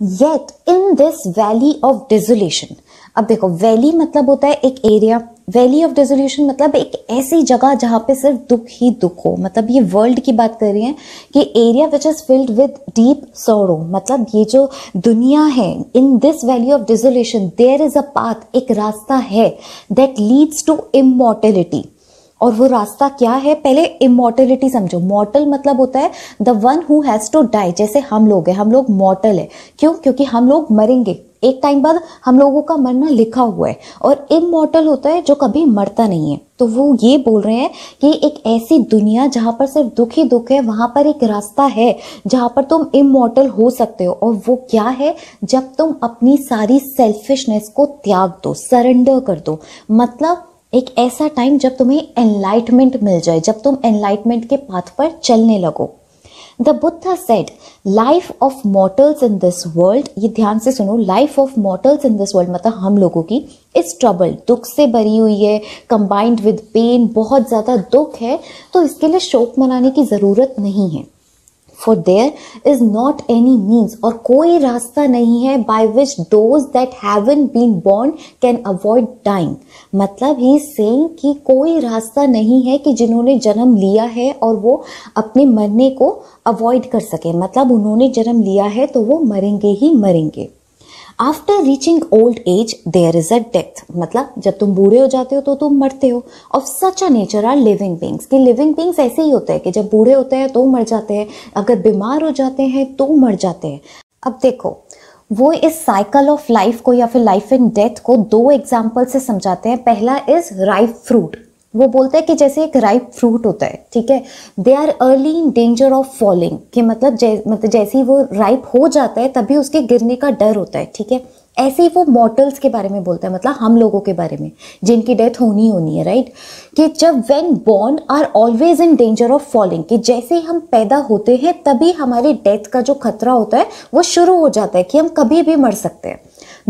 Yet in this valley of dissolution. अब देखो, valley मतलब होता है एक एरिया, वैली ऑफ डिसोल्यूशन मतलब एक ऐसी जगह जहां पे सिर्फ दुख ही दुख हो। मतलब ये वर्ल्ड की बात कर रही है कि area which is filled with deep sorrow, मतलब ये जो दुनिया है, in this valley of dissolution there is a path, एक रास्ता है दैट लीड्स टू इमॉर्टेलिटी। और वो रास्ता क्या है, पहले इमॉर्टेलिटी समझो। मॉर्टल मतलब होता है the one who has to die. जैसे हम लोग हैं, हम लोग मॉर्टल है, क्यों? क्योंकि हम लोग मरेंगे, एक टाइम बाद हम लोगों का मरना लिखा हुआ है। और इमॉर्टल होता है जो कभी मरता नहीं है। तो वो ये बोल रहे हैं कि एक ऐसी दुनिया जहां पर सिर्फ दुख ही दुख है, वहां पर एक रास्ता है जहां पर तुम इमॉर्टल हो सकते हो। और वो क्या है? जब तुम अपनी सारी सेल्फिशनेस को त्याग दो, सरेंडर कर दो। मतलब एक ऐसा टाइम जब तुम्हें एनलाइटमेंट मिल जाए, जब तुम एनलाइटमेंट के पाथ पर चलने लगो। The Buddha said life of mortals in this world, ये ध्यान से सुनो, life of mortals in this world मतलब हम लोगों की, इज ट्रबल, दुख से भरी हुई है, कंबाइंड विद पेन, बहुत ज्यादा दुख है। तो इसके लिए शोक मनाने की जरूरत नहीं है। For there is not any means, और कोई रास्ता नहीं है by which those that haven't been born can avoid dying। मतलब ही saying कि कोई रास्ता नहीं है कि जिन्होंने जन्म लिया है और वो अपने मरने को अवॉइड कर सके। मतलब उन्होंने जन्म लिया है तो वो मरेंगे ही मरेंगे। After reaching old age there is a death, मतलब जब तुम बूढ़े हो जाते हो तो तुम मरते हो। Of such a nature are living beings, कि लिविंग बींग्स ऐसे ही होते हैं कि जब बूढ़े होते हैं तो मर जाते हैं, अगर बीमार हो जाते हैं तो मर जाते हैं। अब देखो, वो इस साइकिल ऑफ लाइफ को या फिर लाइफ एंड डेथ को दो एग्जाम्पल से समझाते हैं। पहला इज राइप फ्रूट। वो बोलते हैं कि जैसे एक राइप फ्रूट होता है, ठीक है, they are early in danger of falling, कि मतलब जैसे ही वो राइप हो जाता है तभी उसके गिरने का डर होता है, ठीक है। ऐसे ही वो मॉर्टल्स के बारे में बोलता है, मतलब हम लोगों के बारे में जिनकी डेथ होनी है, राइट। कि जब when born are always in danger of falling, कि जैसे ही हम पैदा होते हैं तभी हमारे डेथ का जो खतरा होता है वो शुरू हो जाता है कि हम कभी भी मर सकते हैं।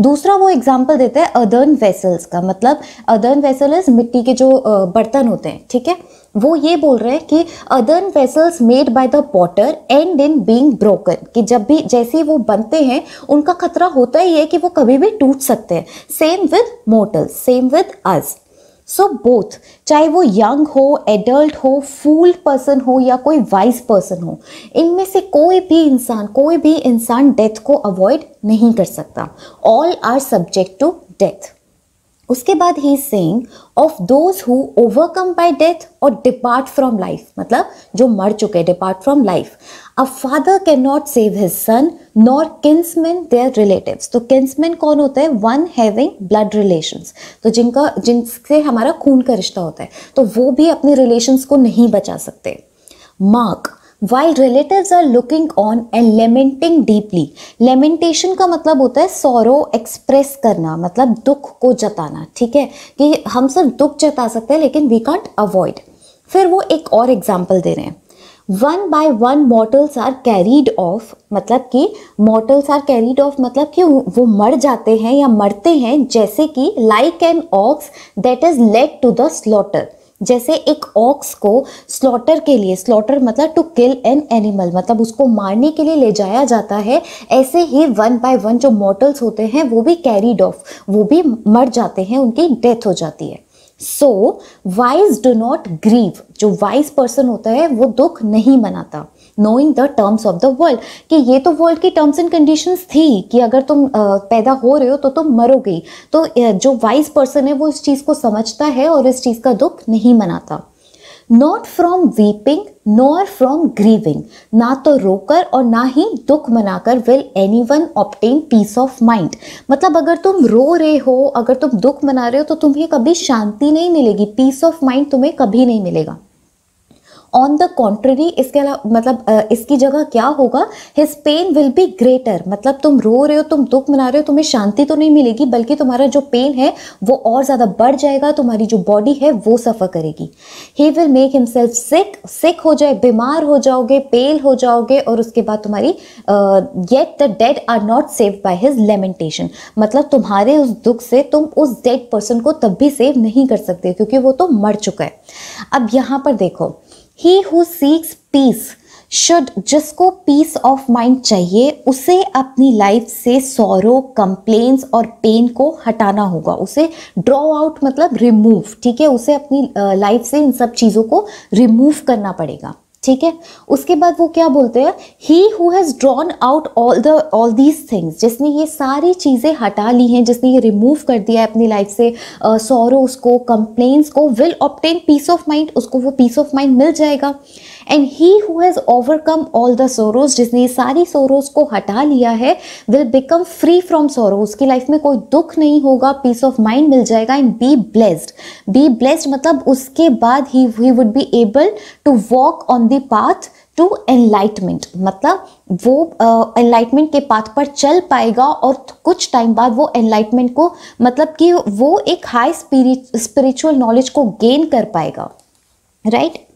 दूसरा वो एग्जाम्पल देता है अदर्न वेसल्स का, मतलब अदर्न वेसल इज मिट्टी के जो बर्तन होते हैं, ठीक है। वो ये बोल रहे हैं कि अदर्न vessels made by the potter end in being broken, कि जब भी जैसे ही वो बनते हैं उनका खतरा होता ही है कि वो कभी भी टूट सकते हैं। Same with mortals, same with us. So both, चाहे वो यंग हो, एडल्ट हो, फूल पर्सन हो या कोई वाइज पर्सन हो, इनमें से कोई भी इंसान डेथ को अवॉइड नहीं कर सकता। All are subject to death. उसके बाद ही is saying of those who overcome by death और डिपार्ट फ्रॉम लाइफ, मतलब जो मर चुके, depart from life. A father can not save his son nor kinsman their relatives. तो किन्समैन कौन होता है? वन हैविंग ब्लड रिलेशंस, तो जिनसे हमारा खून का रिश्ता होता है, तो वो भी अपने रिलेशंस को नहीं बचा सकते। Mark, while relatives are looking on and lamenting deeply, lamentation का मतलब होता है sorrow express करना, मतलब दुख को जताना, ठीक है, कि हम सिर्फ दुख जता सकते हैं लेकिन we can't avoid। फिर वो एक और एग्जाम्पल दे रहे हैं, one by one mortals are carried off, मतलब कि mortals are carried off मतलब कि वो मर जाते हैं या मरते हैं, जैसे कि like an ox that is led to the slaughter, जैसे एक ऑक्स को स्लॉटर के लिए, स्लॉटर मतलब टू किल एन एनिमल, मतलब उसको मारने के लिए ले जाया जाता है, ऐसे ही वन बाय वन जो मॉर्टल्स होते हैं वो भी कैरीड ऑफ, वो भी मर जाते हैं, उनकी डेथ हो जाती है। सो वाइज डू नॉट ग्रीव, जो वाइज पर्सन होता है वो दुख नहीं मनाता। Knowing the terms of the world, कि ये तो वर्ल्ड की टर्म्स एंड कंडीशंस थी कि अगर तुम पैदा हो रहे हो तो तुम मरोगे। तो जो वाइज पर्सन है वो इस चीज को समझता है और इस चीज का दुख नहीं मनाता। Not from weeping nor from grieving, ना तो रोकर और ना ही दुख मनाकर will anyone obtain peace of mind. मतलब अगर तुम रो रहे हो, अगर तुम दुख मना रहे हो तो तुम्हें कभी शांति नहीं मिलेगी, पीस ऑफ माइंड तुम्हें कभी नहीं मिलेगा। ऑन द कॉन्ट्ररी, इसके अलावा मतलब इसकी जगह क्या होगा, his pain will be greater, मतलब तुम रो रहे हो, तुम दुख मना रहे हो, तुम्हें शांति तो नहीं मिलेगी बल्कि तुम्हारा जो पेन है वो और ज्यादा बढ़ जाएगा, तुम्हारी जो बॉडी है वो सफर करेगी। ही विल मेक हिमसेल्फ सिक, सिक हो जाए, बीमार हो जाओगे, पेल हो जाओगे, और उसके बाद तुम्हारी yet the dead are not saved by his lamentation, मतलब तुम्हारे उस दुख से तुम उस डेड पर्सन को तब भी सेव नहीं कर सकते क्योंकि वो तो मर चुका है। अब यहाँ पर देखो, He who seeks peace should, जिसको पीस ऑफ माइंड चाहिए उसे अपनी लाइफ से सॉरो, कंप्लेन्स और पेन को हटाना होगा, उसे ड्रॉ आउट मतलब रिमूव, ठीक है, उसे अपनी लाइफ से इन सब चीज़ों को रिमूव करना पड़ेगा, ठीक है। उसके बाद वो क्या बोलते हैं, ही who has drawn out all these things, जिसने ये सारी चीज़ें हटा ली हैं, जिसने ये रिमूव कर दिया है अपनी लाइफ से सॉरोज को, कंप्लेन्स को, will obtain peace of mind, उसको वो पीस ऑफ माइंड मिल जाएगा। And he who has overcome all the sorrows, जिसने ये सारी सोरोज को हटा लिया है, will become free from sorrow, उसकी लाइफ में कोई दुख नहीं होगा, पीस ऑफ माइंड मिल जाएगा। And be blessed, be blessed मतलब उसके बाद he would be able to walk on the path to enlightenment, मतलब वो एनलाइटमेंट के पाथ पर चल पाएगा और कुछ टाइम बाद वो एनलाइटमेंट को मतलब कि वो एक हाई स्पिरिचुअल नॉलेज को गेन कर पाएगा, राइट।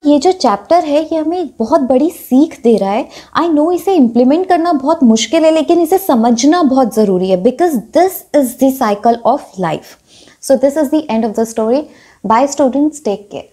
ये जो चैप्टर है ये हमें बहुत बड़ी सीख दे रहा है। आई नो इसे इम्प्लीमेंट करना बहुत मुश्किल है, लेकिन इसे समझना बहुत ज़रूरी है, because this is the cycle of life. So this is the end of the story. Bye students, take care.